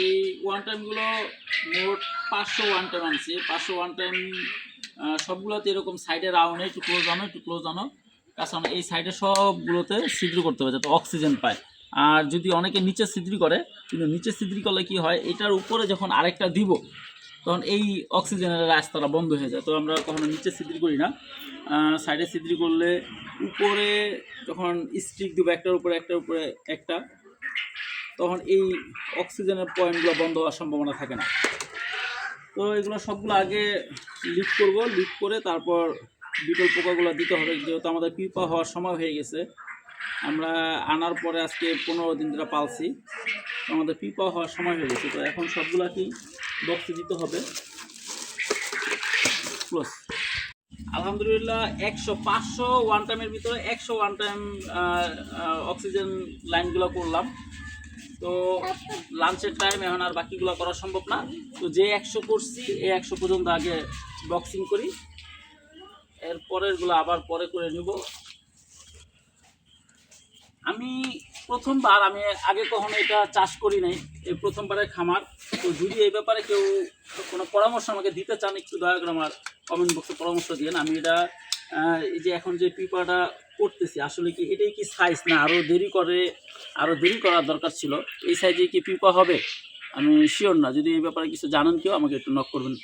এই ওয়ান টাইমগুলো মোট 500 one time আনছি। 500 ওয়ান টাইম সবগুলোতে এরকম সাইডে রাউন্ডে একটু ক্লোজ আনো কাছানো, এই সাইডে সবগুলোতে ছিদ্র করতে হবে যাতে অক্সিজেন পায়। আর যদি অনেকে নিচে ছিদ্র করে, কিন্তু নিচে ছিদ্র করলে কি হয়, এটার উপরে যখন আরেকটা দিব তখন এই অক্সিজেনের রাস্তাটা বন্ধ হয়ে যায়। তো আমরা কখনো নিচে ছিদ্র করি না, সাইডে ছিদ্র করলে উপরে যখন স্টিক দেবো একটার উপরে একটা, তখন এই অক্সিজেনের পয়েন্টগুলো বন্ধ হওয়ার সম্ভাবনা থাকে না। তো এগুলো সবগুলো আগে লিক করব, লিক করে তারপর বিটল পোকাগুলো দিতে হবে। যেহেতু আমাদের পিপা হওয়ার সময় হয়ে গেছে, আমরা আনার পরে আজকে 15 দিন ধরে পালছি, তো আমাদের পিপা হওয়ার সময় হয়ে গেছে। তো এখন সবগুলাকেই বক্সে দিতে হবে। প্লাস আলহামদুলিল্লাহ 500 ওয়ান টাইমের ভিতরে 100 ওয়ান টাইম অক্সিজেন লাইনগুলো করলাম। তো লাঞ্চের টাইম এখন আর বাকিগুলো করা সম্ভব না। তো যে 100 করছি এই 100 পর্যন্ত আগে বক্সিং করি, এর পরেরগুলো আবার পরে করে নিব। আমি প্রথমবার, আমি আগে কখনো এটা চাষ করি নাই, এই প্রথমবারের খামার। তো যদি এই ব্যাপারে কেউ কোনো পরামর্শ আমাকে দিতে চান, একটু দয়া করে আমার কমেন্ট বক্সে পরামর্শ দিন। আমি এটা এই যে এখন যে পিপাটা করতেছি, আসলে কি এটাই কি সাইজ, না আরও দেরি করার দরকার ছিল? এই সাইজে কি পিপা হবে? আমি শিওর না। যদি এই ব্যাপারে কিছু জানেন কেউ, আমাকে একটু নক করবেন।